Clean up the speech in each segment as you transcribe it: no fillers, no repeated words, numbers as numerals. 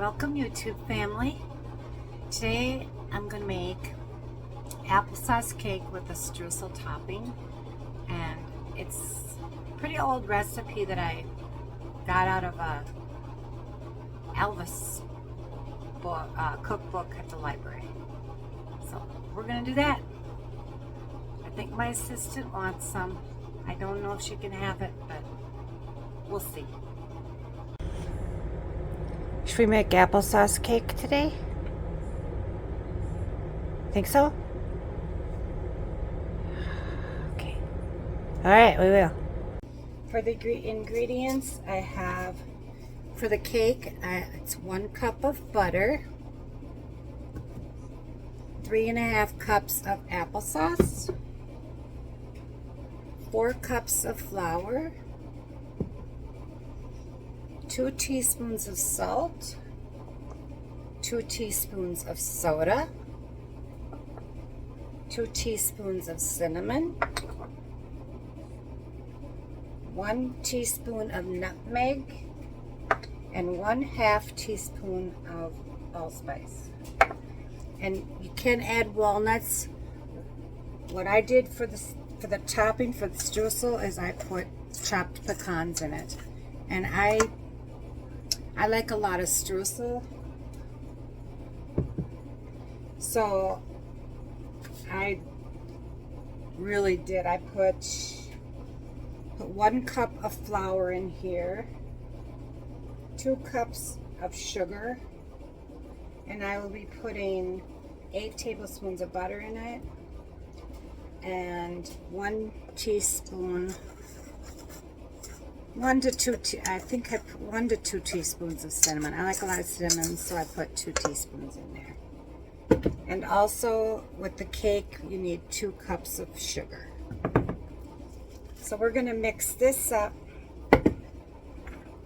Welcome YouTube family. Today I'm going to make applesauce cake with a streusel topping, and it's a pretty old recipe that I got out of a Elvis cookbook at the library. So we're going to do that. I think my assistant wants some. I don't know if she can have it, but we'll see. Should we make applesauce cake today? Think so? Okay. Alright, we will. For the ingredients, I have, for the cake, it's 1 cup of butter, 3.5 cups of applesauce, 4 cups of flour, 2 teaspoons of salt, 2 teaspoons of soda, 2 teaspoons of cinnamon, 1 teaspoon of nutmeg, and 1/2 teaspoon of allspice. And you can add walnuts. What I did for the topping for the streusel is I put chopped pecans in it, and I like a lot of streusel, so I really did. I put 1 cup of flour in here, 2 cups of sugar, and I will be putting 8 tablespoons of butter in it, and 1 teaspoon, 1 to 2, I think I put 1 to 2 teaspoons of cinnamon. I like a lot of cinnamon, so I put 2 teaspoons in there. And also with the cake, you need 2 cups of sugar. So we're going to mix this up.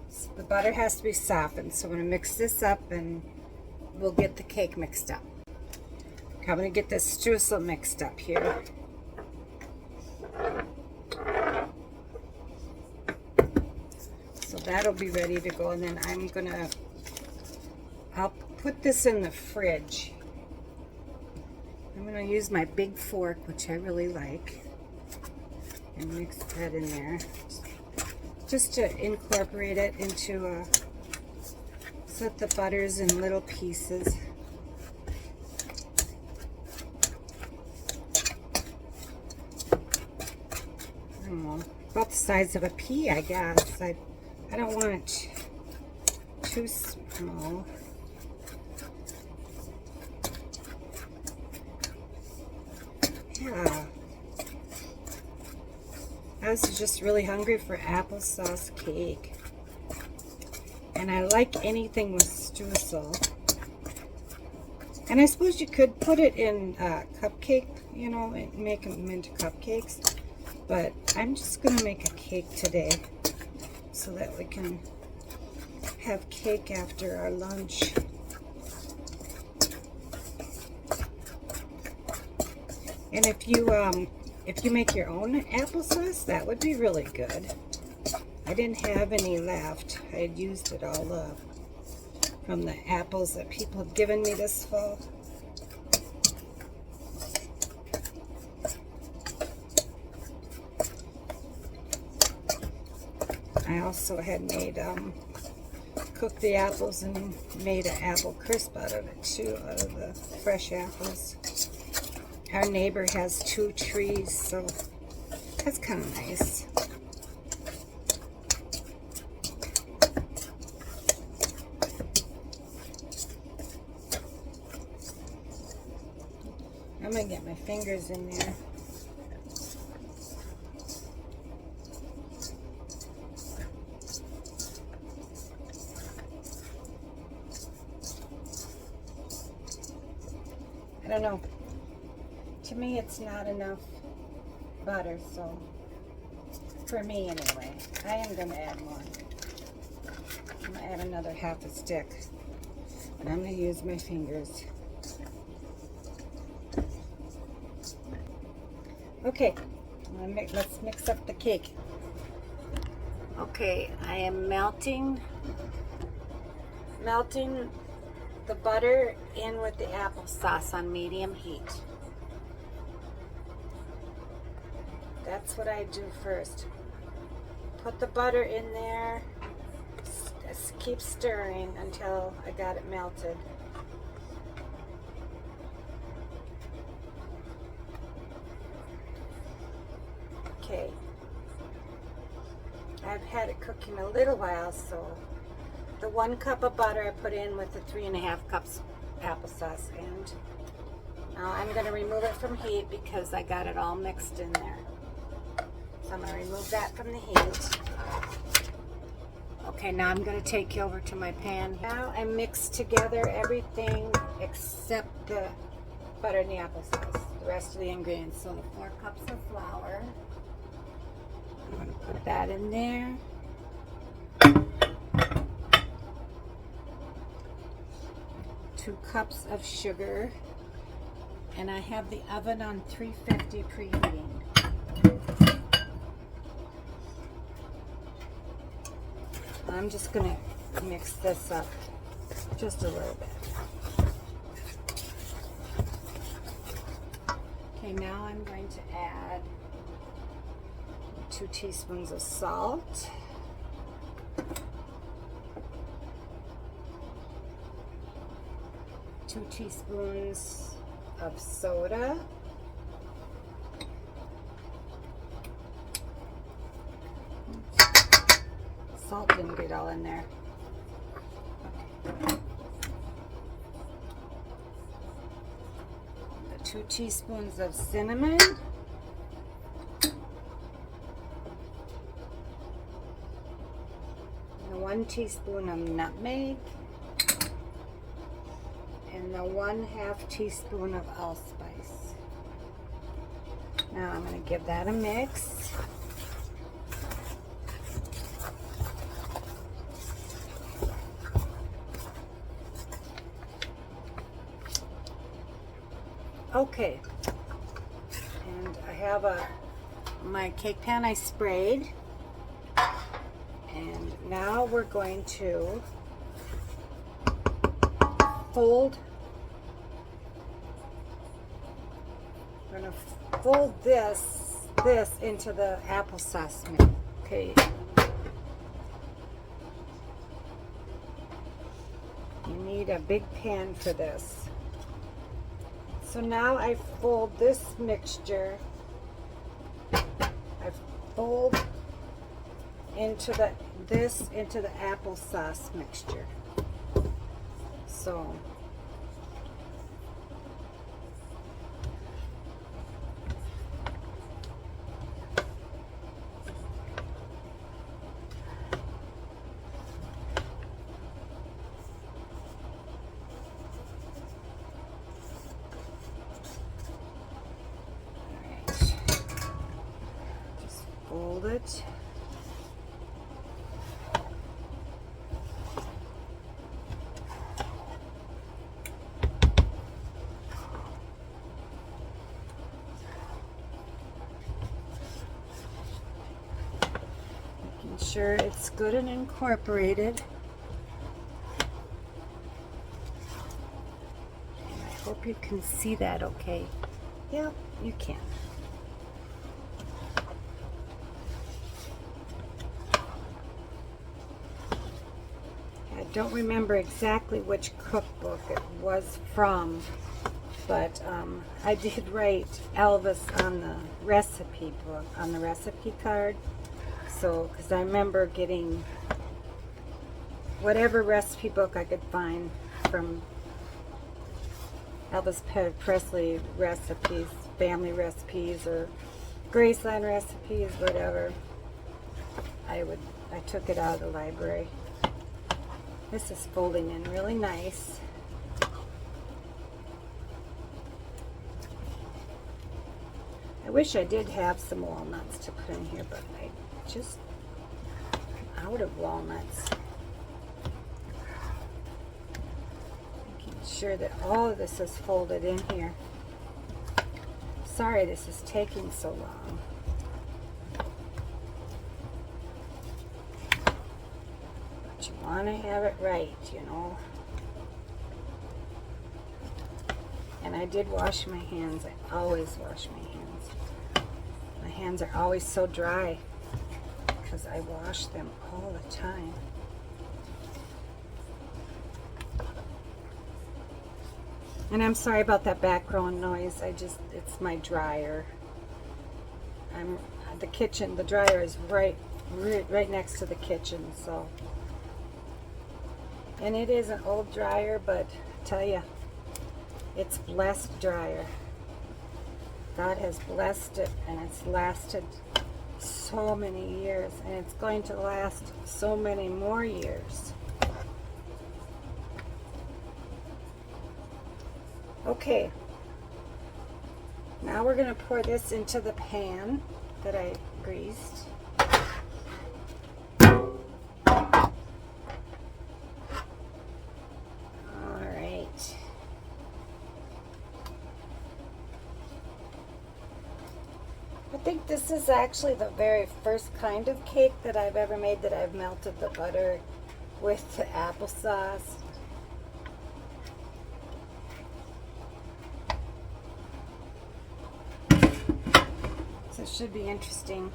So the butter has to be softened, so we're going to mix this up and we'll get the cake mixed up. Okay, I'm going to get this streusel mixed up here. So that'll be ready to go, and then I'll put this in the fridge. I'm going to use my big fork, which I really like, and mix that in there just to incorporate it into so that the butter's in little pieces. I don't know, about the size of a pea, I guess. I don't want it too small. Yeah. I was just really hungry for applesauce cake. And I like anything with streusel. And I suppose you could put it in cupcake, you know, and make them into cupcakes. But I'm just going to make a cake today, so that we can have cake after our lunch. And if you make your own applesauce, that would be really good. I didn't have any left. I had used it all up from the apples that people have given me this fall. I also had made, cooked the apples and made an apple crisp out of it too, out of the fresh apples. Our neighbor has 2 trees, so that's kind of nice. I'm going to get my fingers in there. I don't know. To me, it's not enough butter, so for me anyway, I am going to add more. I'm going to add another 1/2 stick, and I'm going to use my fingers. Okay, let's mix up the cake. Okay, I am melting the butter in with the applesauce on medium heat. That's what I do first. Put the butter in there, keep stirring until I got it melted. Okay, I've had it cooking a little while, so the 1 cup of butter I put in with the 3.5 cups applesauce, and now I'm going to remove it from heat because I got it all mixed in there. So I'm going to remove that from the heat. Okay, now I'm going to take you over to my pan. Now I mix together everything except the butter and the applesauce, the rest of the ingredients. So the 4 cups of flour, I'm going to put that in there. 2 cups of sugar, and I have the oven on 350 preheating. I'm just going to mix this up just a little bit. Okay, now I'm going to add 2 teaspoons of salt. 2 teaspoons of soda. Salt didn't get all in there. The 2 teaspoons of cinnamon. And 1 teaspoon of nutmeg. And the 1/2 teaspoon of allspice. Now I'm going to give that a mix. Okay, and I have my cake pan I sprayed, and now we're going to fold. We're going to fold this into the applesauce mix. Okay. You need a big pan for this. So now I fold this mixture. I fold into the applesauce mixture. So fold it. Making sure it's good and incorporated. And I hope you can see that okay. Yep, you can. I don't remember exactly which cookbook it was from, but I did write Elvis on the recipe book, on the recipe card. So, because I remember getting whatever recipe book I could find from Elvis Presley recipes, family recipes, or Graceland recipes, whatever. I took it out of the library. This is folding in really nice. I wish I did have some walnuts to put in here, but I just out of walnuts. Making sure that all of this is folded in here. Sorry this is taking so long. But you want to have it right, you know. And I did wash my hands. I always wash my hands. My hands are always so dry because I wash them all the time. And I'm sorry about that background noise. It's my dryer. The dryer is right next to the kitchen, so. And it is an old dryer, but I tell you, it's blessed dryer. God has blessed it, and it's lasted so many years, and it's going to last so many more years. Okay, now we're going to pour this into the pan that I greased. I think this is actually the very first kind of cake that I've ever made that I've melted the butter with the applesauce. So it should be interesting.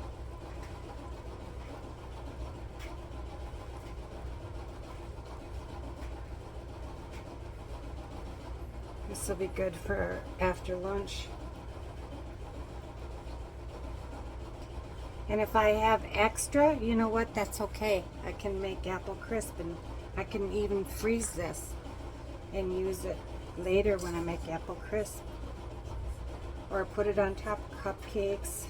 This will be good for after lunch. And if I have extra, you know what, that's okay. I can make apple crisp, and I can even freeze this and use it later when I make apple crisp. Or put it on top of cupcakes,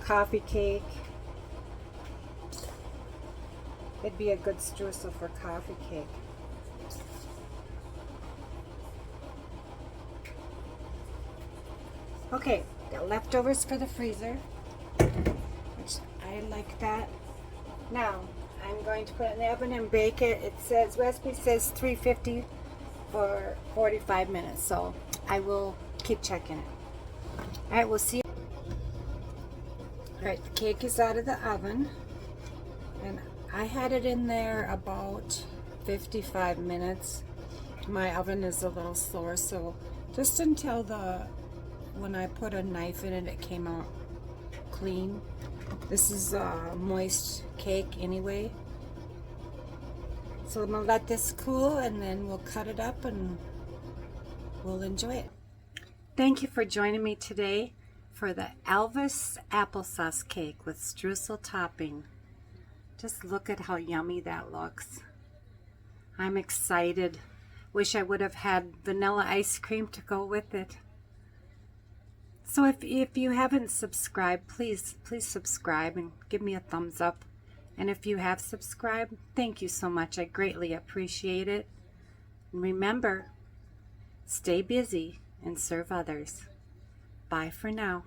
coffee cake. It'd be a good streusel for coffee cake. Okay, got leftovers for the freezer. I like that. Now I'm going to put it in the oven and bake it. It says, recipe says 350 for 45 minutes, so I will keep checking it. Alright, we'll see. Alright, the cake is out of the oven, and I had it in there about 55 minutes. My oven is a little slower, so just until when I put a knife in it, it came out clean. This is a moist cake anyway. So I'm going to let this cool, and then we'll cut it up and we'll enjoy it. Thank you for joining me today for the Elvis applesauce cake with streusel topping. Just look at how yummy that looks. I'm excited. Wish I would have had vanilla ice cream to go with it. So if you haven't subscribed, please subscribe and give me a thumbs up. And if you have subscribed, thank you so much. I greatly appreciate it. And remember, stay busy and serve others. Bye for now.